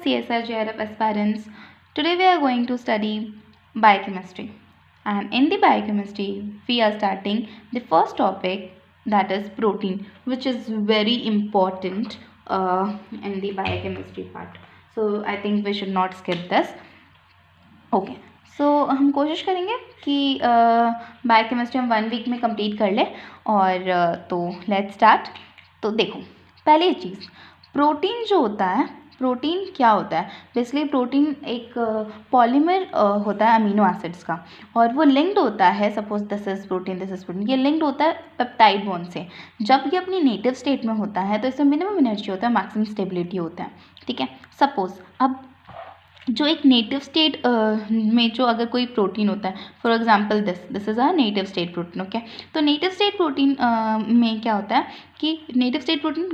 CSR JRF aspirants. Today we are going to study biochemistry. And in the biochemistry, we are starting the first topic, that is protein, which is very important in the biochemistry part. So I think we should not skip this. Okay so हम कोशिश करेंगे कि biochemistry हम 1 week में complete कर लें और तो लेट्स स्टार्ट। तो देखो, पहली चीज़, प्रोटीन जो होता है, प्रोटीन क्या होता है? बेसिकली प्रोटीन एक पॉलीमर होता है अमीनो एसिड्स का, और वो लिंक्ड होता है, सपोज दिस इज प्रोटीन, ये लिंक्ड होता है पेप्टाइड बॉन्ड से। जब ये अपनी नेटिव स्टेट में होता है तो इसमें मिनिमम एनर्जी होता है, मैक्सिमम स्टेबिलिटी होता है, ठीक है। सपोज अब जो एक नेटिव स्टेट में जो अगर कोई प्रोटीन होता है, for example this is a native state protein, okay. तो नेटिव स्टेट प्रोटीन में क्या होता है कि नेटिव स्टेट प्रोटीन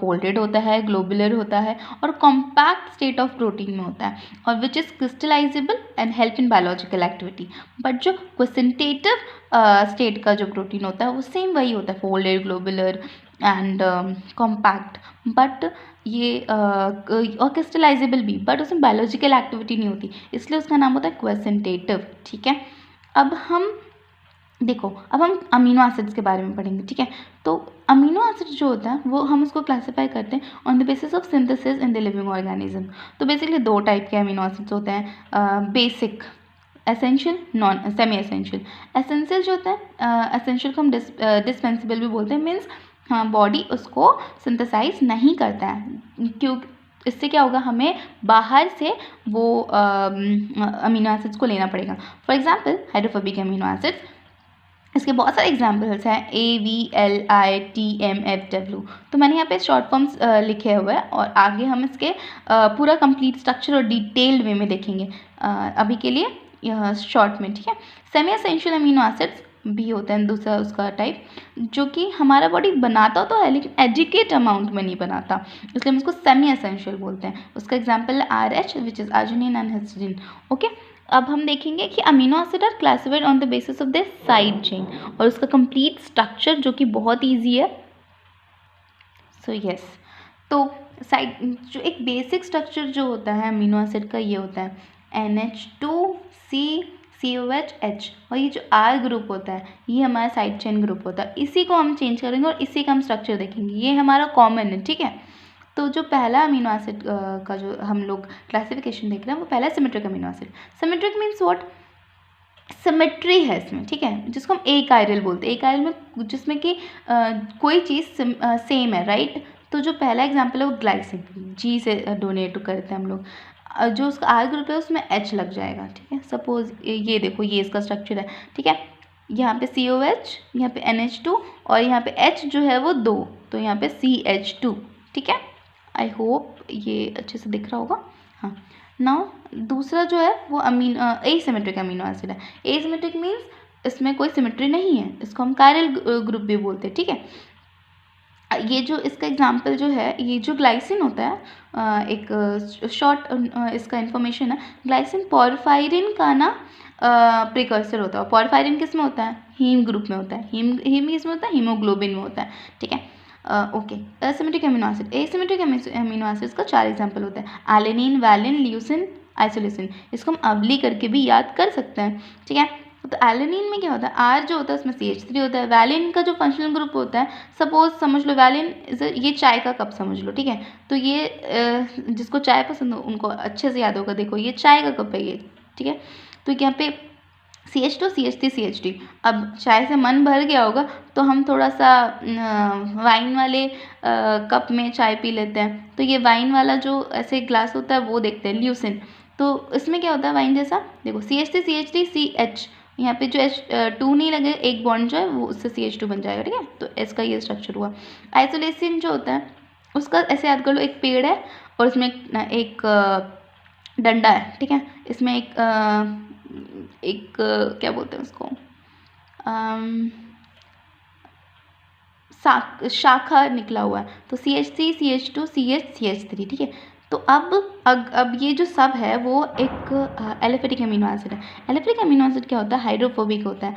फोल्डेड होता है, ग्लोबुलर होता है और कॉम्पैक्ट स्टेट ऑफ प्रोटीन में होता है, और which is crystallisable and help in biological activity. But जो क्वेसेंटेटिव स्टेट का जो प्रोटीन होता है वो सेम वही होता है, folded, globular and compact, but ये और क्रिस्टलाइजेबल भी, बट उसमें बायोलॉजिकल एक्टिविटी नहीं होती, इसलिए उसका नाम होता है क्वेसेंटेटिव, ठीक है। अब हम देखो, अब हम अमीनो एसिड्स के बारे में पढ़ेंगे, ठीक है। तो अमीनो एसिड जो होता है वो हम उसको क्लासीफाई करते हैं on the basis of synthesis in the living organism. तो बेसिकली 2 टाइप के अमीनो एसिड्स होते हैं, basic, essential, non semi essential. Essential जो होता है, एसेंशियल को हम डिस्पेंसिबल भी बोलते हैं, मीन्स हाँ, बॉडी उसको सिंथेसाइज नहीं करता है, क्यों? इससे क्या होगा, हमें बाहर से वो अमीनो एसिड्स को लेना पड़ेगा। For example hydrophobic amino acids, इसके बहुत सारे एग्जांपल्स हैं, AVLITMFW। तो मैंने यहाँ पे शॉर्ट फॉर्म्स लिखे हुए हैं और आगे हम इसके पूरा कंप्लीट स्ट्रक्चर और डिटेल्ड वे में देखेंगे, अभी के लिए शॉर्ट में, ठीक है। सेमी एसेंशियल अमीनो एसिड्स भी होता है दूसरा उसका टाइप, जो कि हमारा बॉडी बनाता तो है लेकिन एडिकेट अमाउंट में नहीं बनाता, इसलिए हम उसको सेमी एसेंशियल बोलते हैं। उसका एग्जांपल है RH, which is arginine and histidine, okay. अब हम देखेंगे कि amino acid are classified on the basis of their side chain, और उसका कंप्लीट स्ट्रक्चर जो कि बहुत ईजी है। सो यस, तो साइड जो एक बेसिक स्ट्रक्चर जो होता है अमीनो एसिड का, ये होता है NH2CCOH, और ये जो R ग्रुप होता है ये हमारा साइड चेन ग्रुप होता है। इसी को हम चेंज करेंगे और इसी का हम स्ट्रक्चर देखेंगे, ये हमारा कॉमन है, ठीक है। तो जो पहला अमीनो एसिड का जो हम लोग क्लासिफिकेशन देख रहे हैं वो पहला symmetric amino acid. Symmetric means what? Symmetry है इसमें, ठीक है, जिसको हम एकाइरल बोलते हैं। एकाइरल में जिसमें कि कोई चीज़ सेम है, राइट। तो जो पहला एग्जांपल है वो ग्लाइसिन, G से डोनेट करते हैं हम लोग, जो उसका R ग्रुप है उसमें H लग जाएगा, ठीक है। सपोज ये देखो, ये इसका स्ट्रक्चर है, ठीक है। यहाँ पे COH, यहाँ पे NH2 और यहाँ पे H जो है वो 2, तो यहाँ पे CH2, ठीक है। आई होप ये अच्छे से दिख रहा होगा, हाँ। नाउ दूसरा जो है वो एसिमेट्रिक अमीनो एसिड है। एसिमेट्रिक मीन्स इसमें कोई सिमेट्री नहीं है, इसको हम कायरल ग्रुप भी बोलते हैं, ठीक है। ये जो इसका एग्जांपल जो है, ये जो ग्लाइसिन होता है, एक शॉर्ट इसका इन्फॉर्मेशन है, ग्लाइसिन पॉरफायरिन का ना प्रिकर्सर होता है। पॉरफायरिन किस में होता है? हीम ग्रुप में होता है। हीम किस में होता है? हीमोग्लोबिन में होता है, ठीक है। Okay, asymmetric amino acid, asymmetric amino acids का 4 एग्जांपल होते हैं, एलेनिन, वैलिन, ल्यूसिन, आइसोलेसिन। इसको हम अवली करके भी याद कर सकते हैं, ठीक है। तो एलेनिन में क्या होता है? R जो होता है उसमें CH3 होता है। वैलिन का जो फंक्शनल ग्रुप होता है, सपोज समझ लो वैलिन ये चाय का कप समझ लो, ठीक है। तो ये जिसको चाय पसंद हो उनको अच्छे से याद होगा, देखो ये चाय का कप है ये, ठीक है। तो यहाँ पे CH2 CH3 CH3। अब चाय से मन भर गया होगा तो हम थोड़ा सा वाइन वाले कप में चाय पी लेते हैं, तो ये वाइन वाला जो ऐसे ग्लास होता है वो देखते हैं, ल्यूसिन। तो इसमें क्या होता है वाइन जैसा, देखो CH3 CH3 CH, यहाँ पे जो H2 नहीं लगे, एक बॉन्ड जो है वो उससे CH2 बन जाएगा, ठीक है। तो इसका ये स्ट्रक्चर हुआ। आइसोलेसिन जो होता है उसका ऐसे याद कर लो, एक peड़ है और उसमें एक डंडा है, ठीक है। इसमें एक क्या बोलते हैं उसको, शाखा निकला हुआ है, तो CH3 CH2 CH CH3, ठीक है। तो अब ये जो सब है वो एक एलिफेटिक अमीनो एसिड है। एलिफेटिक अमीनो एसिड क्या होता है? हाइड्रोफोबिक होता है।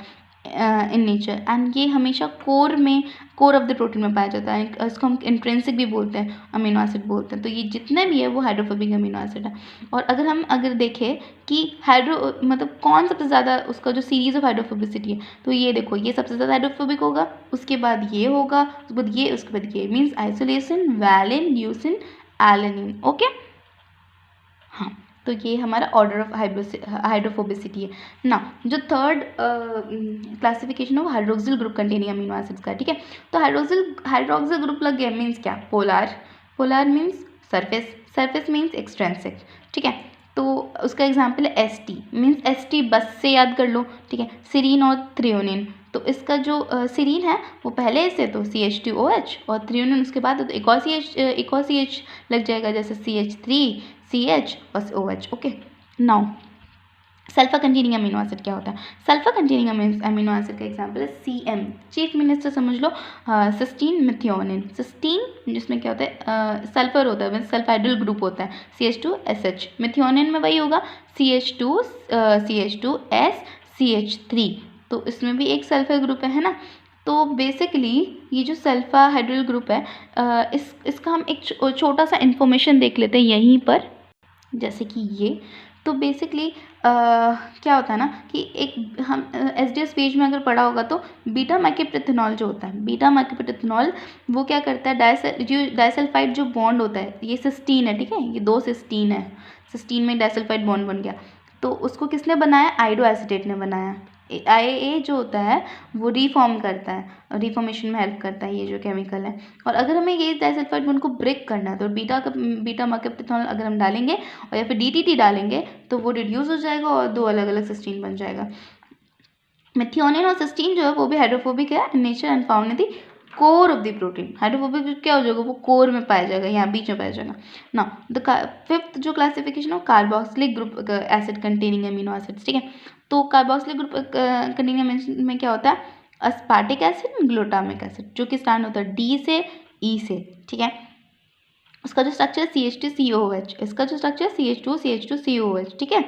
इन नेचर, एंड ये हमेशा कोर ऑफ द प्रोटीन में पाया जाता है। इसको हम इंट्रिंसिक भी बोलते हैं, अमीनो एसिड बोलते हैं। तो ये जितने भी है वो हाइड्रोफोबिक अमीनो एसिड है। और अगर देखें कि मतलब कौन सबसे ज़्यादा उसका जो सीरीज ऑफ हाइड्रोफोबिसिटी है, तो ये देखो, ये सबसे ज़्यादा हाइड्रोफोबिक होगा, उसके बाद ये होगा, उसके बाद ये, उसके बाद ये, means isoleucine, valine, leucine, alanine. Okay, हाँ, तो ये हमारा ऑर्डर ऑफ हाइड्रोफोबिसिटी है ना। जो थर्ड क्लासिफिकेशन है वो hydroxyl group containing amino acids का, ठीक है। तो हाइड्रोक्सिल ग्रुप लग गया, मीन्स क्या, polar means surface means extrinsic, ठीक है। तो उसका एग्जाम्पल है एस टी बस से याद कर लो, ठीक है, सीरीन और थ्रियोनिन। तो इसका जो सीरीन है वो पहले से तो CH2OH, और थ्रियोनिन उसके बाद तो एक और CH लग जाएगा, जैसे CH3, CH और OH। Okay, now sulphur containing amino acid क्या होता है? सल्फर कंटेनिंग अमीनो एसिड का एग्जांपल है CM, चीफ मिनिस्टर समझ लो, सिस्टीन, मिथियोनिन। सिस्टीन जिसमें क्या होता है, सल्फर होता है, सल्फाइडल ग्रुप होता है, CH2SH। मिथियोनिन में वही होगा, CH2S CH3। तो इसमें भी एक सल्फर ग्रुप है ना। तो बेसिकली ये जो सल्फा हाइड्रोल ग्रुप है, इसका हम एक छोटा सा इन्फॉर्मेशन देख लेते हैं यहीं पर, जैसे कि ये। तो बेसिकली क्या होता है ना कि एक हम SDS पेज में अगर पढ़ा होगा तो बीटा मैक्रोप्रोथेनॉल जो होता है, बीटा मैक्रोप्रोथेनॉल वो क्या करता है, डाइसल्फाइड जो बॉन्ड होता है, ये सिस्टीन है, ठीक है, ये 2 सिस्टीन है, सिस्टीन में डाइसल्फाइड बॉन्ड बन गया। तो उसको किसने बनाया? आयोडो एसीटेट ने बनाया। IAA जो होता है वो रिफॉर्म करता है, रिफॉर्मेशन में हेल्प करता है ये जो केमिकल है। और अगर हमें ये डाइसल्फाइड बॉन्ड को ब्रेक करना है तो बीटा मैक्रोप्रोथेनॉल अगर हम डालेंगे और या फिर DDT डालेंगे तो वो रिड्यूस हो जाएगा और 2 अलग अलग सिस्टीन बन जाएगा। मिथियोनिन और सिस्टीन जो है वो भी हाइड्रोफोबिक है in nature and found in the core of the protein. Hydrophobic क्या हो जाएगा, वो कोर में पाया जाएगा, यहाँ बीच में पाया जाएगा ना। द फिफ्थ जो क्लासिफिकेशन है carboxylic group acid containing amino acids, ठीक है। तो कार्बोक्सिलिक ग्रुप कंटेनिंग अमीनो में क्या होता है, अस्पार्टिक एसिड, ग्लूटामिक एसिड, जो कि स्टार्ट होता है D से E से, ठीक है। उसका जो स्ट्रक्चर है CH2COOH, इसका जो स्ट्रक्चर है CH2CH2COOH, ठीक है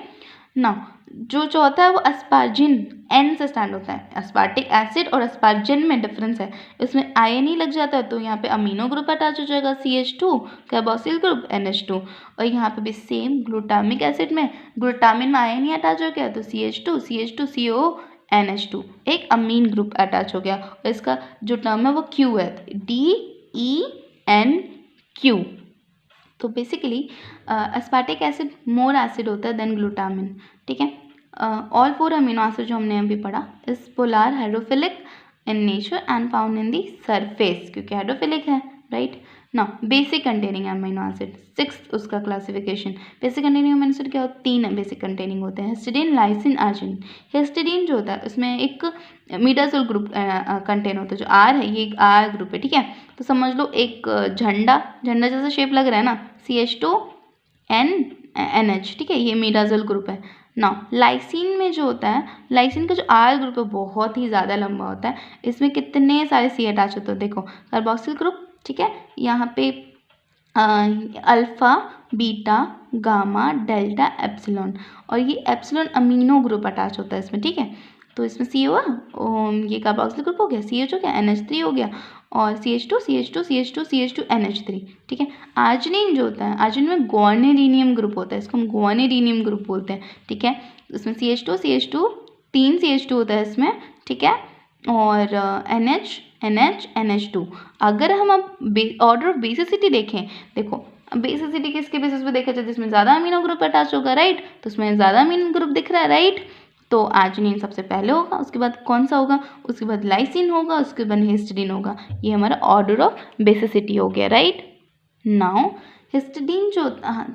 ना। जो चौथा है वो अस्पार्जिन, N से स्टार्ट होता है। अस्पार्टिक एसिड और अस्पार्जिन में डिफरेंस है, इसमें आयन ही लग जाता है तो यहाँ पे अमीनो ग्रुप अटैच हो जाएगा, CH2, कार्बोक्सिल ग्रुप NH2। और यहाँ पे भी सेम ग्लूटामिक एसिड में ग्लूटामिन में आयन ही अटैच हो गया तो CH2CO NH2, एक अमीन ग्रुप अटैच हो गया। और इसका जो टर्म है वो Q है, DENQ। तो बेसिकली अस्पार्टिक एसिड मोर एसिड होता है देन ग्लूटामिन, ठीक है। ऑल 4 अमीनो एसिड जो हमने अभी पढ़ा इस polar, hydrophilic in nature and found in the surface, क्योंकि हाइड्रोफिलिक है, राइट ना। Basic containing amino acid, 6th उसका classification. Basic containing amino acid क्या होता है? 3 बेसिक कंटेनिंग होते हैं, हिस्टिडीन, लाइसिन, आर्जिनिन। हिस्टिडीन जो होता है उसमें एक मीडाजोल ग्रुप कंटेन होता है, जो R है ये एक R ग्रुप है, ठीक है। तो समझ लो एक झंडा जैसा शेप लग रहा है ना, CH2NH, ठीक है, ये मीडाजोल ग्रुप है ना। लाइसिन में जो होता है, लाइसिन का जो R ग्रुप है बहुत ही ज़्यादा लंबा होता है, इसमें कितने सारे C अटैच होते हैं, देखो कार्बोक्सिल ग्रुप, ठीक है, यहाँ पे alpha, beta, gamma, delta, epsilon, और ये एप्सिलॉन अमीनो ग्रुप अटैच होता है इसमें, ठीक है। तो इसमें C हुआ, ये कार्बोक्सिल ग्रुप हो गया, CH हो गया, NH3 हो गया, और CH2 NH3, ठीक है। आर्जिनिन जो होता है, आर्जिनिन में ग्वानिडीनियम ग्रुप होता है, इसको हम ग्वानिडीनियम ग्रुप बोलते हैं, ठीक है। इसमें CH2 3 CH2 होता है इसमें, ठीक है, और NH2। अगर हम अब ऑर्डर ऑफ बेसिसिटी देखें, देखो बेसिसिटी किसके बेसिस पे देखा जाए, जिसमें ज़्यादा अमीनो ग्रुप अटैच होगा, राइट, तो उसमें ज़्यादा अमीनो ग्रुप दिख रहा है, राइट। तो आर्जिनिन सबसे पहले होगा, उसके बाद कौन सा होगा, उसके बाद लाइसिन होगा, उसके बाद हिस्टिडीन होगा। ये हमारा ऑर्डर ऑफ बेसिसिटी हो गया, राइट। नाउ हिस्टिडीन जो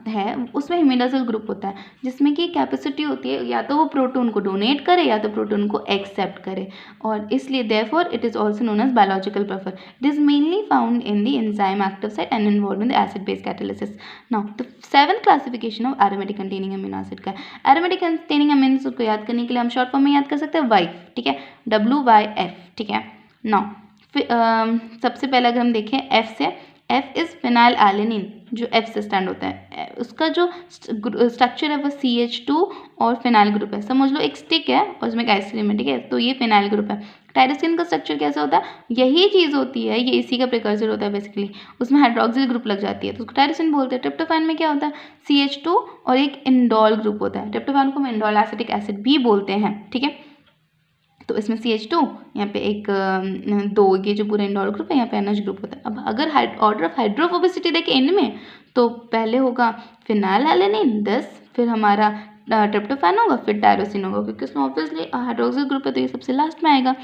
है उसमें हिमिडाजोल ग्रुप होता है, जिसमें की कैपेसिटी होती है या तो वो प्रोटॉन को डोनेट करे या तो प्रोटॉन को एक्सेप्ट करे, और इसलिए therefore it is also known as biological buffer. It is mainly found in the enzyme active site and involve in the acid base catalysis. Now the 7th classification of aromatic containing amino acid का। Aromatic containing amino acid को याद करने के लिए हम short form में याद कर सकते हैं वाइफ, ठीक है, WYF, ठीक है। नाउ सबसे पहले अगर हम देखें F से, F इज़ फिनाइल एलेनिन, जो F से स्टैंड होता है, उसका जो स्ट्रक्चर है वो CH2 और फिनाइल ग्रुप है। समझ लो एक स्टिक है और उसमें एक आइसक्रीम है, ठीक है, तो ये फिनाइल ग्रुप है। टायरोसिन का स्ट्रक्चर कैसा होता है, यही चीज़ होती है, ये इसी का प्रिकर्सर होता है बेसिकली, उसमें हाइड्रोक्सिल ग्रुप लग जाती है तो उसको टायरोसिन बोलते हैं। ट्रिप्टोफैन में क्या होता है, CH2 और एक इंडोल ग्रुप होता है, ट्रिप्टोफैन को हम इंडोल एसिटिक एसिड भी बोलते हैं, ठीक है। तो इसमें CH2, यहाँ पे एक 2, ये जो पूरा इंडोल ग्रुप है, यहाँ पे NH ग्रुप होता है। अब अगर ऑर्डर ऑफ हाइड्रोफोबिसिटी देखें इनमें, तो पहले होगा फिनाइल एलेनिन 10, फिर हमारा ट्रिप्टोफैन होगा, फिर टायरोसिन होगा, क्योंकि उसमें ऑब्वियसली हाइड्रोक्सिल ग्रुप है तो ये सबसे लास्ट में आएगा।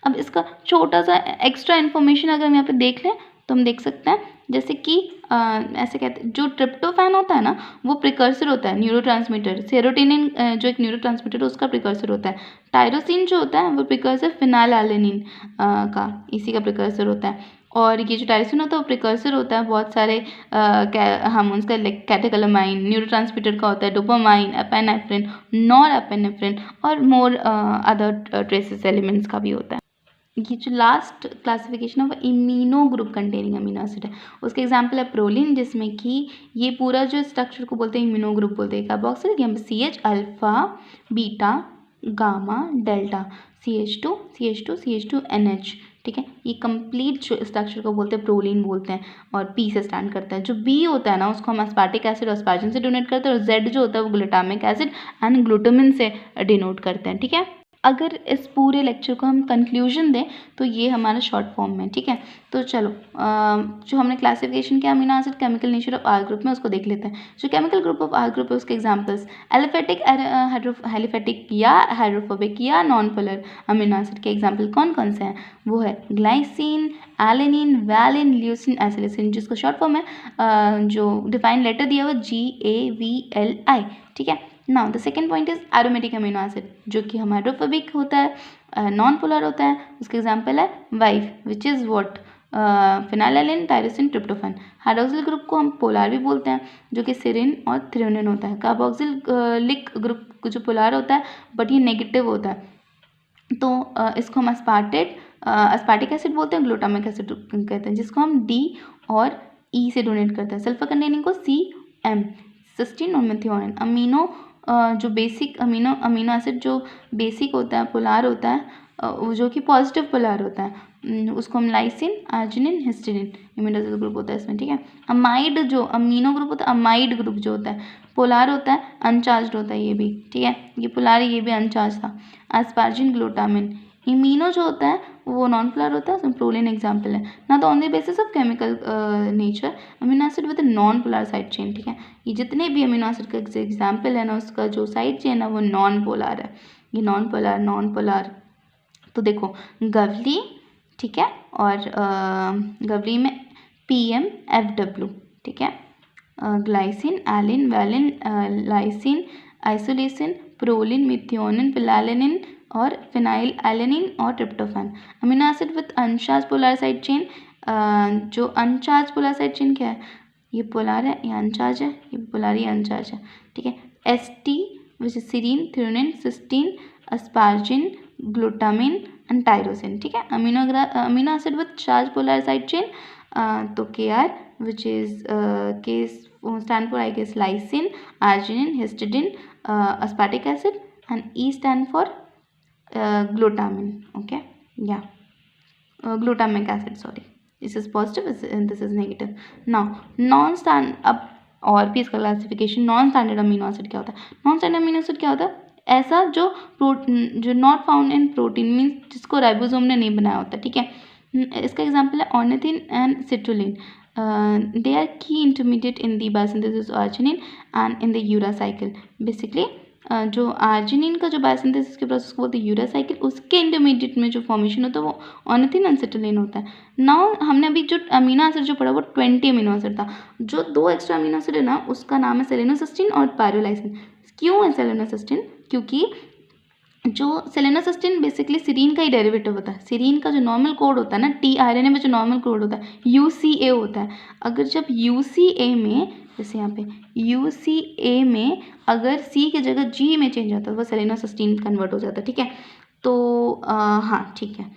अब इसका छोटा सा एक्स्ट्रा इन्फॉर्मेशन अगर हम यहाँ पे देख लें तो हम देख सकते हैं, जैसे कि ऐसे कहते हैं, जो ट्रिप्टोफैन होता है ना वो प्रिकर्सर होता है न्यूरोट्रांसमीटर, सेरोटोनिन जो एक न्यूरोट्रांसमीटर है उसका प्रिकर्सर होता है। टायरोसिन जो होता है वो प्रिकर्सर फिनाइल एलेनिन का, इसी का प्रिकर्सर होता है। और ये जो टायरोसिन होता है वो प्रिकर्सर होता है बहुत सारे हार्मोन्स का, लाइक कैटेकोलामाइन, न्यूरोट्रांसमीटर का होता है डोपामाइन, एपिनेफ्रिन, नॉरएपिनेफ्रिन और मोर अदर ट्रेसेस एलिमेंट्स का भी होता है। ये जो लास्ट क्लासिफिकेशन है वो immuno group containing amino acid है। उसके एग्जांपल है प्रोलिन, जिसमें कि ये पूरा जो स्ट्रक्चर को बोलते हैं इम्यूनो ग्रुप बोलते हैं। कार्बोक्सिल, यहाँ पे CH, alpha, beta, gamma, delta, CH2 NH, ठीक है, ये कंप्लीट स्ट्रक्चर को बोलते हैं प्रोलिन बोलते हैं, और P से स्टैंड करता है। जो B होता है ना उसको हम एस्पार्टिक एसिड और एस्पार्जिन से डोनेट करते हैं, और Z जो होता है वो ग्लूटामिक एसिड एंड ग्लूटामिन से डिनोट करते हैं, ठीक है। अगर इस पूरे लेक्चर को हम कंक्लूजन दें तो ये हमारा शॉर्ट फॉर्म में, ठीक है। तो चलो जो हमने क्लासिफिकेशन किया amino acid chemical nature of R group में, उसको देख लेते हैं। जो chemical group of R group है उसके एग्जांपल्स एलिफेटिक, एलिफेटिक या हाइड्रोफोबिक या नॉन पोलर अमीनो एसिड के एग्जांपल कौन कौन से हैं, वो है glycine, alanine, valine, leucine, isoleucine, जिसको शॉर्ट फॉर्म है जो डिफाइन लेटर दिया हुआ GAVLI, ठीक है। Now the second point is aromatic amino acid, जो कि हम हाइड्रोफोबिक होता है, नॉन पोलर होता है। उसके एग्जांपल है Y F, which is what, phenylalanine, tyrosine, tryptophan. Hydroxyl group को हम पोलार भी बोलते हैं, जो कि सेरिन और थ्रेओनिन होता है। कार्बोक्सिलिक ग्रुप जो पोलार होता है बट ये नेगेटिव होता है, तो इसको हम अस्पार्टिक एसिड बोलते हैं, ग्लूटामिक एसिड कहते हैं, जिसको हम D और E से डोनेट करते हैं। सल्फर कंटेनिंग को CM, सिस्टीन और मेथिओनिन। अमीनो जो बेसिक अमीनो एसिड जो बेसिक होता है, पोलार होता है, वो जो कि पॉजिटिव पोलार होता है, उसको हम lysine, arginine, histidine, imidazole group होता है इसमें, ठीक है। अमाइड जो अमीनो ग्रुप होता है, अमाइड ग्रुप जो होता है पोलार होता है, अनचार्ज्ड होता है ये भी, ठीक है, ये पोलार है, ये भी अनचार्ज था। Asparagine, glutamine. इमीनो जो होता है वो नॉन पोलर होता है, उसमें प्रोलिन एग्जाम्पल है। ना तो on the basis of chemical nature amino acid with non polar side chain, ठीक है। ये जितने भी अमीनो एसिड का एग्जाम्पल है ना, उसका जो साइड चेन है वो नॉन पोलर है। ये नॉन पोलर तो देखो गवली, ठीक है, और गवली में PMFW, ठीक है, glycine, alanine, valine, lysine, isoleucine, proline, methionine, phenylalanine और फिनाइल एलेनिन और tryptophan. Amino acid with uncharged polar side chain, जो अनचार्ज पोलर साइड चेन क्या है, ये पोलर है, ये अनचार्ज है, ये पोलर, ये अनचार्ज है, ठीक है। ST which is serine, threonine, cysteine, asparagine, glutamine and tyrosine, ठीक है। Amino acid with charged polar side chain, तो KR which is K stand for I guess lysine, arginine, histidine, aspartic acid, and E stand for glutamine, okay, yeah, glutamic acid, sorry, this is positive and this is negative. Now non-stand अब और भी इसका classification, non standard amino acid क्या होता है। Non standard amino acid क्या होता है, ऐसा जो जो not found in protein, means जिसको राइबोसोम ने नहीं बनाया होता, ठीक है। इसका एग्जांपल है ornithine and citrulline, they are key intermediate in the biosynthesis of arginine and in the urea cycle. Basically जो आर्जिनिन का जो बायोसिंथेसिस के प्रोसेस को बोलते हैं यूरा साइकिल, उसके इंटरमीडिएट में जो फॉर्मेशन होता है वो ऑर्निथिन एंड सिट्रुलिन होता है। नाउ हमने अभी जो अमीनो एसिड जो पढ़ा वो 20 अमीनो एसिड था। जो 2 एक्स्ट्रा अमीनो एसिड है ना, उसका नाम है सेलेनोसिस्टीन और पायरोलाइसिन। क्यों है सेलेनोसिस्टीन, क्योंकि जो सेलेनोसिस्टीन बेसिकली सीरीन का ही डेरिवेटिव होता है। सीरीन का जो नॉर्मल कोड होता है ना, tRNA में जो नॉर्मल कोड होता है UCA होता है। अगर जब UCA में, जैसे यहाँ पे UCA में अगर C की जगह G में चेंज आता है, वो सेलेनोसिस्टीन कन्वर्ट हो जाता है, ठीक है। तो हाँ ठीक है,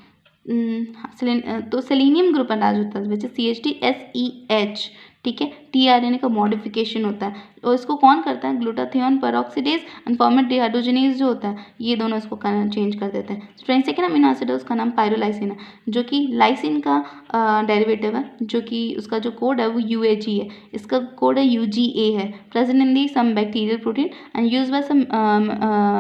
तो सेलेनियम ग्रुप अटैच होता है विच CH2SEH, ठीक है। tRNA का मॉडिफिकेशन होता है और इसको कौन करता है, glutathione peroxidase and format dehydrogenase जो होता है, ये दोनों इसको चेंज कर देते हैं। सेकंड अमीनो एसिड है उसका नाम पायरोलाइसिन है, जो कि लाइसिन का डेरिवेटिव है, जो कि उसका जो कोड है वो UAG है, इसका कोड है UGA है। Present in the some bacterial protein and use by some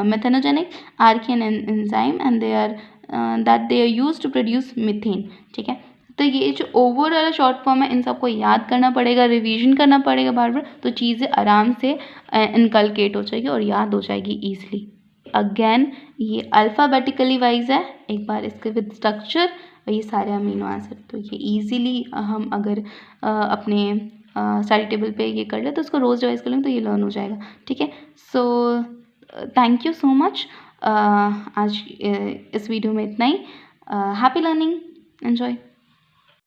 methanogenic archaean enzyme and they are that they are use to produce methane, ठीक है। तो ये जो ओवरऑल शॉर्ट फॉर्म है, इन सबको याद करना पड़ेगा, रिवीजन करना पड़ेगा बार बार, तो चीज़ें आराम से इनकलकेट हो जाएगी और याद हो जाएगी ईजिली। अगेन ये अल्फ़ाबेटिकली वाइज है, एक बार इसके विद स्ट्रक्चर और ये सारे अमीनो एसिड, तो ये ईजिली हम अगर अपने स्टडी टेबल पे ये कर ले तो उसको रोज़ रिवाइज कर लें तो ये लर्न हो जाएगा, ठीक है। So thank you so much. आज इस वीडियो में इतना ही। Happy learning, enjoy.